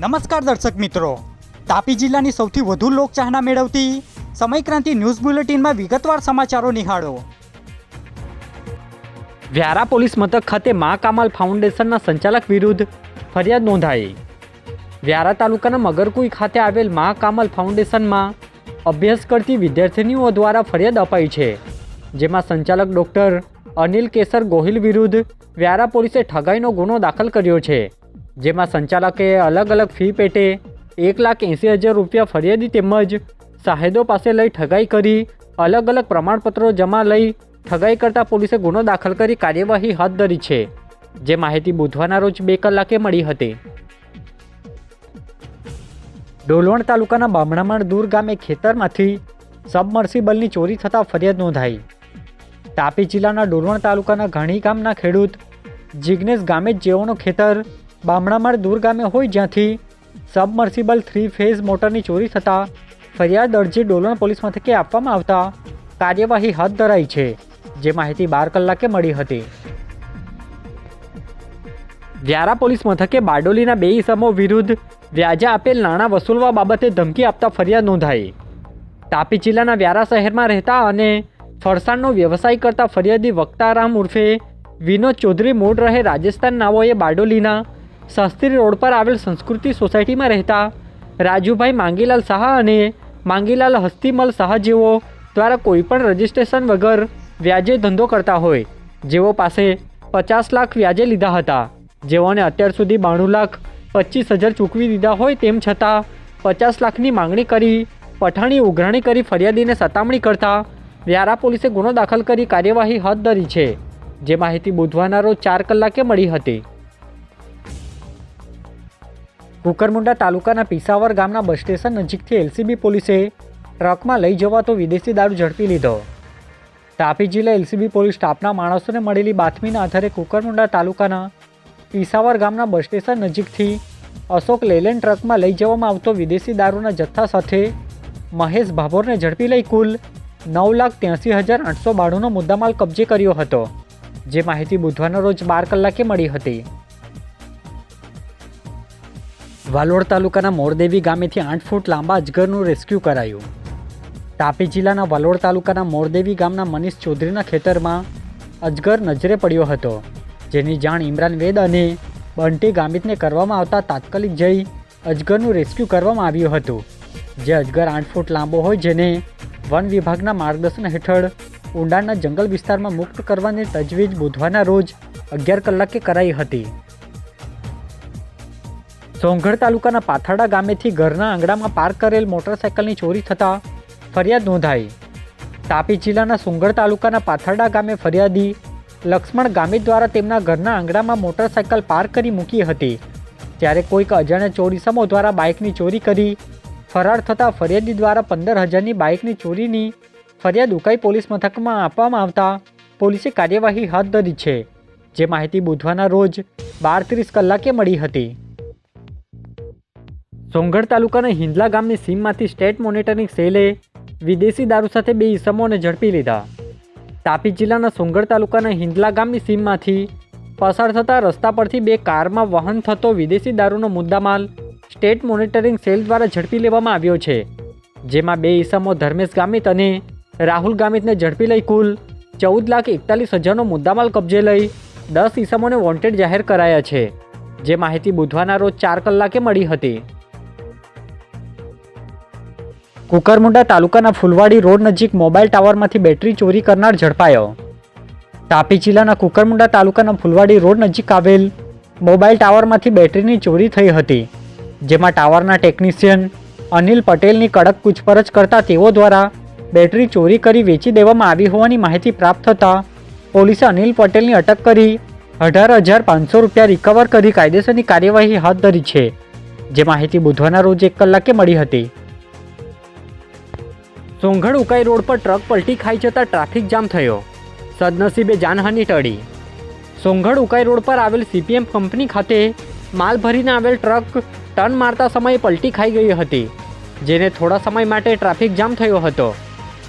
નમસ્કાર દર્શક મિત્રો, તાપી જિલ્લાની સૌથી વધુ લોકચાહના મેળવતી સમયક્રાંતિ ન્યૂઝ બુલેટિનમાં વિગતવાર સમાચારો નિહાળો। વ્યારા પોલીસ મથક ખાતે મા કામાલ ફાઉન્ડેશનના સંચાલક વિરુદ્ધ ફરિયાદ નોંધાઈ। વ્યારા તાલુકાના મગરકુઈ ખાતે આવેલ મા કામાલ ફાઉન્ડેશનમાં અભ્યાસ કરતી વિદ્યાર્થીનીઓ દ્વારા ફરિયાદ અપાઈ છે, જેમાં સંચાલક ડૉક્ટર અનિલ કેસર ગોહિલ વિરુદ્ધ વ્યારા પોલીસે ઠગાઈનો ગુનો દાખલ કર્યો છે, જેમાં સંચાલકે અલગ અલગ ફી પેટે 1,80,000 રૂપિયા ફરિયાદી તેમજ સાહેદો પાસે લઈ ઠગાઈ કરી અલગ અલગ પ્રમાણપત્રો જમા લઈ ઠગાઈ કરતા પોલીસે ગુનો દાખલ કરી કાર્યવાહી હાથ ધરી છે, જે માહિતી બુધવારના રોજ 2 કલાકે મળી હતી। ડોલવણ તાલુકાના બામણામાળ દૂર ગામે ખેતરમાંથી સબમર્સિબલની ચોરી થતાં ફરિયાદ નોંધાઈ। તાપી જિલ્લાના ડોલવણ તાલુકાના ઘાણી ગામના ખેડૂત જિગ્નેશ ગામેજ જેઓનો ખેતર બામણામાળ દૂર ગામે હોય, જ્યાંથી સબમર્સિબલ 3 ફેઝ મોટરની ચોરી થતાં ફરિયાદ અરજી ડોલવણ પોલીસ મથકે આપવામાં આવતા કાર્યવાહી હાથ ધરાઈ છે, જે માહિતી 12 કલાકે મળી હતી। વ્યારા પોલીસ મથકે બારડોલીના 2 ઇસમો વિરુદ્ધ વ્યાજે આપેલ નાણાં વસૂલવા બાબતે ધમકી આપતા ફરિયાદ નોંધાઈ। તાપી જિલ્લાના વ્યારા શહેરમાં રહેતા અને ફરસાણનો વ્યવસાય કરતા ફરિયાદી વક્તારામ ઉર્ફે વિનોદ ચૌધરી મૂળ રહે રાજસ્થાન નાઓએ બારડોલીના શાસ્ત્રી રોડ પર આવેલ સંસ્કૃતિ સોસાયટીમાં રહેતા રાજુભાઈ માંગીલાલ શાહ અને માંગીલાલ હસ્તીમલ શાહ જેઓ દ્વારા કોઈપણ રજિસ્ટ્રેશન વગર વ્યાજે ધંધો કરતા હોય, જેઓ પાસે 50 લાખ વ્યાજે લીધા હતા, જેઓને અત્યાર સુધી 92,25,000 ચૂકવી દીધા હોય, તેમ છતાં 50 લાખની માંગણી કરી પઠાણી ઉઘરાણી કરી ફરિયાદીને સતામણી કરતા વ્યારા પોલીસે ગુનો દાખલ કરી કાર્યવાહી હાથ ધરી છે, જે માહિતી બુધવારના રોજ 4 કલાકે મળી હતી। કુકરમુંડા તાલુકાના પીસાવર ગામના બસ સ્ટેશન નજીકથી એલસીબી પોલીસે ટ્રકમાં લઈ જવાતો વિદેશી દારૂ ઝડપી લીધો। તાપી જિલ્લા એલસીબી પોલીસ સ્ટાફના માણસોને મળેલી બાતમીના આધારે કુકરમુંડા તાલુકાના પીસાવર ગામના બસ સ્ટેશન નજીકથી અશોક લેલેન્ડ ટ્રકમાં લઈ જવામાં આવતો વિદેશી દારૂના જથ્થા સાથે મહેશ ભાભોરને ઝડપી લઈ કુલ 9,83,892નો મુદ્દામાલ કબજે કર્યો હતો, જે માહિતી બુધવારના રોજ 12 કલાકે મળી હતી। વાલોડ તાલુકાના મોરદેવી ગામેથી 8 ફૂટ લાંબા અજગરનું રેસ્ક્યુ કરાયું। તાપી જિલ્લાના વાલોડ તાલુકાના મોરદેવી ગામના મનીષ ચૌધરીના ખેતરમાં અજગર નજરે પડ્યો હતો, જેની જાણ ઇમરાન વેદ અને બંટી ગામિતને કરવામાં આવતા તાત્કાલિક જઈ અજગરનું રેસ્ક્યુ કરવામાં આવ્યું હતું, જે અજગર 8 ફૂટ લાંબો હોય, જેને વન વિભાગના માર્ગદર્શન હેઠળ ઊંડાણના જંગલ વિસ્તારમાં મુક્ત કરવાની તજવીજ બુધવારના રોજ 11 કલાકે કરાઈ હતી। સોંગઢ તાલુકાના પાથરડા ગામેથી ઘરના આંગણામાં પાર્ક કરેલ મોટરસાયકલની ચોરી થતાં ફરિયાદ નોંધાઈ। તાપી જિલ્લાના સોંગઢ તાલુકાના પાથરડા ગામે ફરિયાદી લક્ષ્મણ ગામિત દ્વારા તેમના ઘરના આંગણામાં મોટરસાયકલ પાર્ક કરી મૂકી હતી, ત્યારે કોઈક અજાણ્યા ચોર ઇસમો દ્વારા બાઇકની ચોરી કરી ફરાર થતાં ફરિયાદી દ્વારા 15,000ની બાઇકની ચોરીની ફરિયાદ ઉકાઈ પોલીસ મથકમાં આપવામાં આવતા પોલીસે કાર્યવાહી હાથ ધરી છે, જે માહિતી બુધવારના રોજ 12:30 કલાકે મળી હતી। સોંગઢ તાલુકાના હિંદલા ગામની સીમમાંથી સ્ટેટ મોનિટરિંગ સેલે વિદેશી દારૂ સાથે 2 ઇસમોને ઝડપી લીધા। તાપી જિલ્લાના સોંગઢ તાલુકાના હિંદલા ગામની સીમમાંથી પસાર થતા રસ્તા પરથી 2 કારમાં વહન થતો વિદેશી દારૂનો મુદ્દામાલ સ્ટેટ મોનિટરિંગ સેલ દ્વારા ઝડપી લેવામાં આવ્યો છે, જેમાં 2 ઇસમો ધર્મેશ ગામિત અને રાહુલ ગામિતને ઝડપી લઈ કુલ 14,41,000નો મુદ્દામાલ કબજે લઈ 10 ઇસમોને વોન્ટેડ જાહેર કરાયા છે, જે માહિતી બુધવારના રોજ 4 કલાકે મળી હતી। કુકરમુંડા તાલુકાના ફુલવાડી રોડ નજીક મોબાઈલ ટાવરમાંથી બેટરી ચોરી કરનાર ઝડપાયો। તાપી જિલ્લાના કુકરમુંડા તાલુકાના ફુલવાડી રોડ નજીક આવેલ મોબાઈલ ટાવરમાંથી બેટરીની ચોરી થઈ હતી, જેમાં ટાવરના ટેકનિશિયન અનિલ પટેલની કડક પૂછપરછ કરતા તેઓ દ્વારા બેટરી ચોરી કરી વેચી દેવામાં આવી હોવાની માહિતી પ્રાપ્ત થતાં પોલીસે અનિલ પટેલની અટક કરી 18,500 રૂપિયા રિકવર કરી કાયદેસરની કાર્યવાહી હાથ ધરી છે, જે માહિતી બુધવારના રોજ 1 કલાકે મળી હતી। સોંગઢ ઉકાઈ રોડ પર ટ્રક પલટી ખાઈ જતાં ટ્રાફિક જામ થયો, સદનસીબે જાનહાનિ ટળી। સોંગઢ ઉકાઈ રોડ પર આવેલ સીપીએમ કંપની ખાતે માલ ભરીને આવેલ ટ્રક ટર્ન મારતા સમયે પલટી ખાઈ ગઈ હતી, જેને થોડા સમય માટે ટ્રાફિક જામ થયો હતો।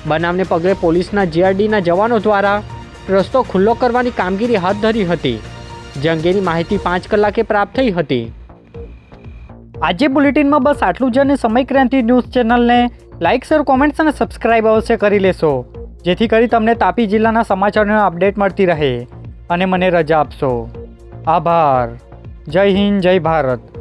બનાવને પગલે પોલીસના જીઆરડીના જવાનો દ્વારા રસ્તો ખુલ્લો કરવાની કામગીરી હાથ ધરી હતી, જે અંગેની માહિતી 5 કલાકે પ્રાપ્ત થઈ હતી। આજે બુલેટિનમાં બસ આટલું જ, અને સમય ક્રાંતિ ન્યૂઝ ચેનલને લાઇક, શેર, કોમેન્ટ્સ અને સબસ્ક્રાઇબ અવશ્ય કરી લેશો, જેથી કરી તમને તાપી જિલ્લાના સમાચારોની અપડેટ મળતી રહે અને મને રજા આપશો. આભાર. જય હિન્દ, જય ભારત.